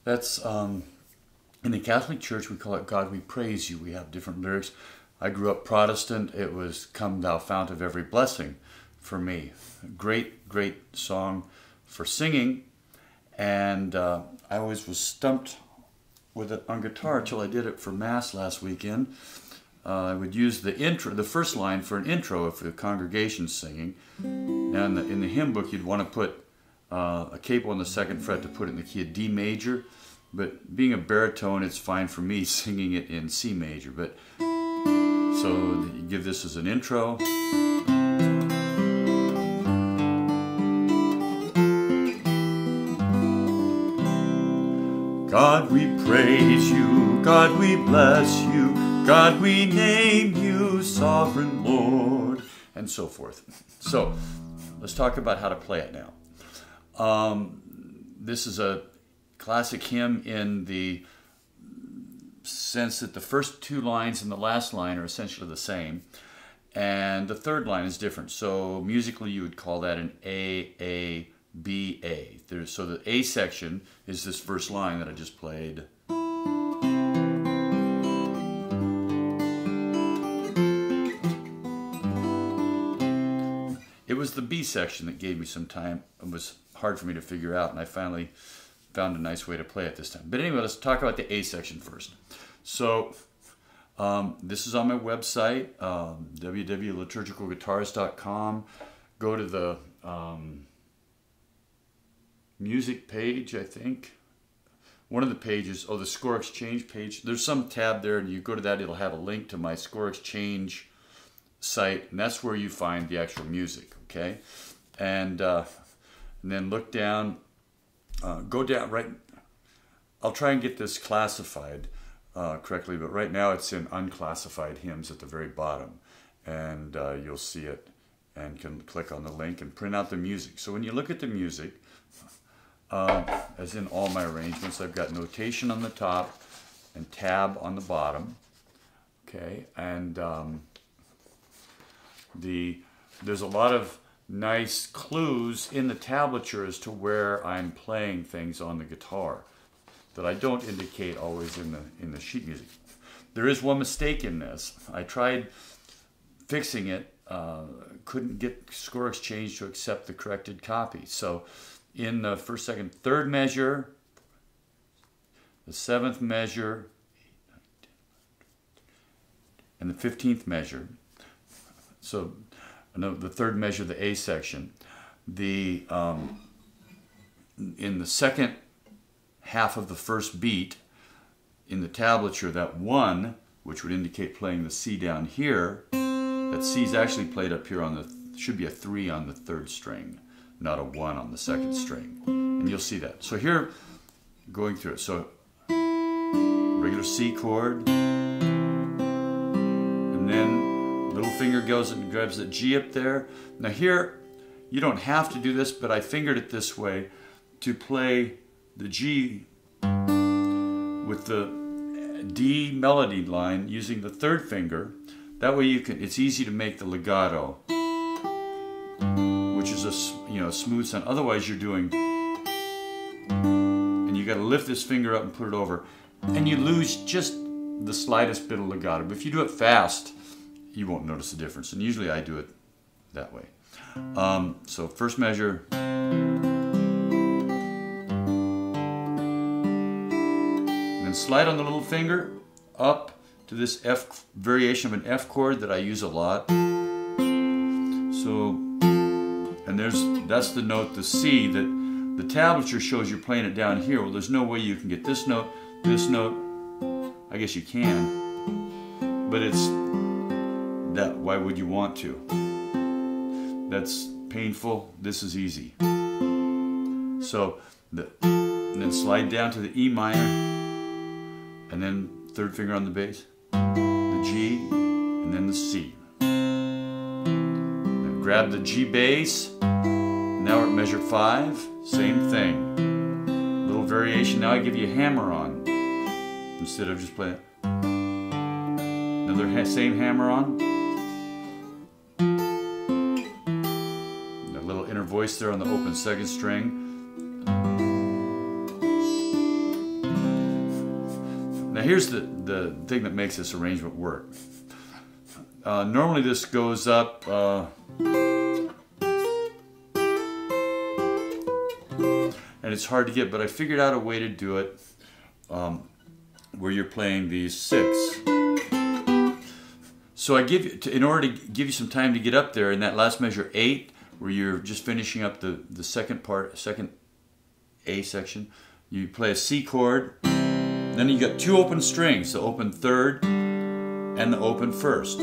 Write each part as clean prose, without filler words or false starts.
That's in the Catholic Church we call it God We Praise You. We have different lyrics. I grew up Protestant. It was Come Thou Fount of Every Blessing for me. Great, great song for singing. And I always was stumped with it on guitar until I did it for Mass last weekend. I would use the intro, the first line for an intro if the congregation's singing. Now in the hymn book you'd want to put a capo on the 2nd fret to put it in the key of D major, but being a baritone it's fine for me singing it in C major. But so you give this as an intro. God we praise you, God we bless you, God we name you sovereign Lord, and so forth. So let's talk about how to play it now. This is a classic hymn in the sense that the first 2 lines and the last line are essentially the same, and the 3rd line is different. So musically you would call that an A, B, A. So the A section is this first line that I just played. It was the B section that gave me some time. It was hard for me to figure out, and I finally found a nice way to play it this time. But anyway, let's talk about the A section first. So this is on my website, www.liturgicalguitarist.com. Go to the music page, I think. One of the pages, the Score Exchange page. There's some tab there, and you go to that, it'll have a link to my Score Exchange site, and that's where you find the actual music, okay? And then look down, go down, right, I'll try and get this classified correctly, but right now it's in unclassified hymns at the very bottom, and you'll see it and can click on the link and print out the music. So when you look at the music, as in all my arrangements, I've got notation on the top and tab on the bottom, okay? And there's a lot of nice clues in the tablature as to where I'm playing things on the guitar that I don't indicate always in the sheet music. There is one mistake in this. I tried fixing it, couldn't get Score Exchange to accept the corrected copy. So in the 1st, 2nd, 3rd measure, the 7th measure, and the 15th measure, so the 3rd measure, the A section, in the 2nd half of the 1st beat, in the tablature, that 1, which would indicate playing the C down here, that C is actually played up here on the, should be a 3 on the 3rd string, not a 1 on the 2nd string. And you'll see that. So here, going through it. So regular C chord, and then little finger goes and grabs the G up there. Now here, you don't have to do this, but I fingered it this way to play the G with the D melody line using the 3rd finger. That way you can, it's easy to make the legato, which is a smooth sound. Otherwise you're doing, and you got to lift this finger up and put it over, and you lose just the slightest bit of legato. But if you do it fast, you won't notice the difference. And usually I do it that way. So 1st measure, and then slide on the little finger up to this F variation of an F chord that I use a lot. So, and that's the note, the C, that the tablature shows you're playing it down here. Well, there's no way you can get this note. I guess you can, but it's that. Why would you want to? That's painful. This is easy. So, and then slide down to the E minor, and then 3rd finger on the bass, the G, and then the C. Then grab the G bass. Now we're at measure 5. Same thing. Little variation. Now I give you a hammer on instead of just playing. Another same hammer on. That little inner voice there on the open 2nd string. here's the thing that makes this arrangement work. Normally this goes up and it's hard to get, but I figured out a way to do it where you're playing these 6. So I give you, in order to give you some time to get up there in that last measure 8, where you're just finishing up the second A section, you play a C chord, then you got 2 open strings, the open 3rd and the open 1st.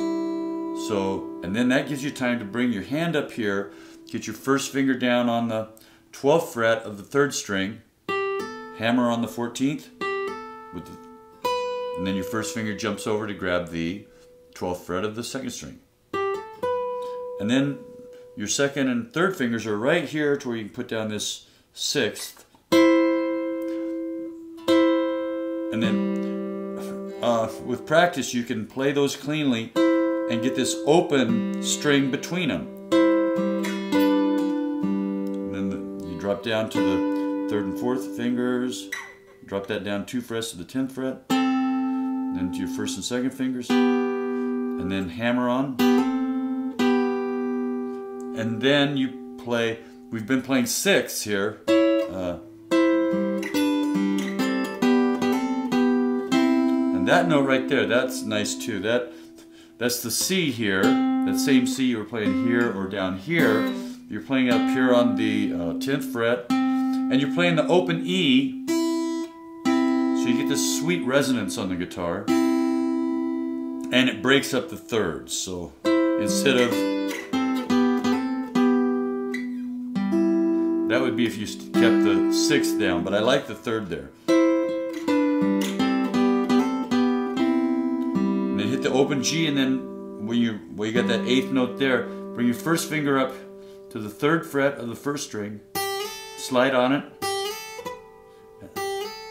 So, and then that gives you time to bring your hand up here, get your first finger down on the 12th fret of the 3rd string, hammer on the 14th, and then your first finger jumps over to grab the 12th fret of the 2nd string. And then your 2nd and 3rd fingers are right here to where you can put down this 6th. And then with practice you can play those cleanly and get this open string between them. And then you drop down to the 3rd and 4th fingers, drop that down 2 frets to the 10th fret, then to your 1st and 2nd fingers, and then hammer on. And then you play, we've been playing 6 here. And that note right there, that's nice too. That's the C here, that same C you were playing here or down here. You're playing up here on the 10th fret, and you're playing the open E, so you get this sweet resonance on the guitar, and it breaks up the thirds. So instead of, that would be if you kept the 6th down, but I like the 3rd there. And then hit the open G, and then when you got that 8th note there, bring your first finger up to the 3rd fret of the 1st string, slide on it,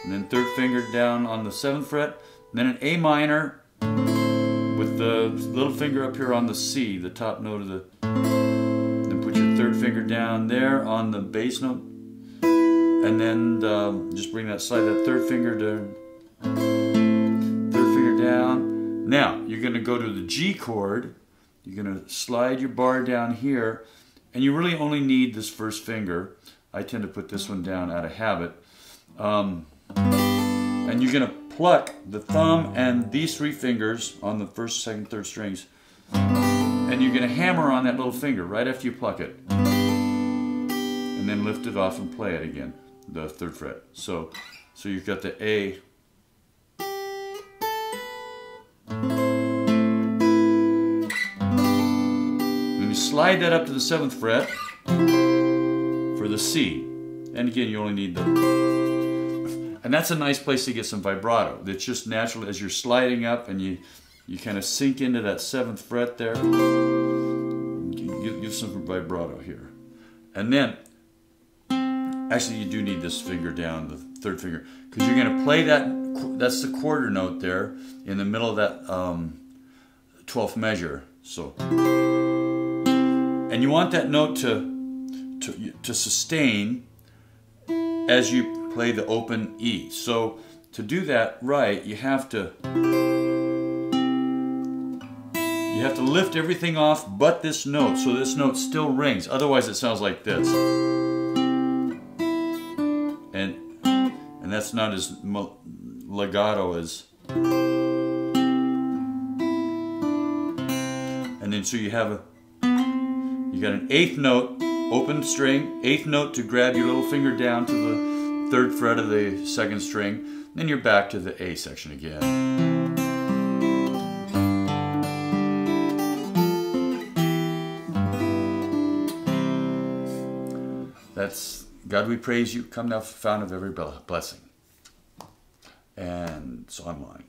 and then 3rd finger down on the 7th fret, and then an A minor with the little finger up here on the C, the top note of the, then put your 3rd finger down there on the bass note, and then just bring that, slide that 3rd finger down, 3rd finger down. Now you're going to go to the G chord, you're going to slide your bar down here, and you really only need this first finger. I tend to put this one down out of habit. And you're going to pluck the thumb and these 3 fingers on the 1st, 2nd, 3rd strings, and you're going to hammer on that little finger right after you pluck it, and then lift it off and play it again, the 3rd fret. So you've got the A. Then you slide that up to the 7th fret for the C, and again you only need the, and that's a nice place to get some vibrato. It's just natural as you're sliding up, and you kind of sink into that 7th fret there. You give some vibrato here. And then, actually you do need this finger down, the 3rd finger, because you're going to play that, that's the quarter note there in the middle of that 12th measure. So, and you want that note to sustain as you play the open E. So to do that right, you have to lift everything off but this note, so this note still rings. Otherwise it sounds like this. And that's not as legato as. And then so you got an 8th note, open string, 8th note to grab your little finger down to the 3rd fret of the 2nd string, then you're back to the A section again. That's God we praise you, come thou fount of every blessing. And so I'm lying.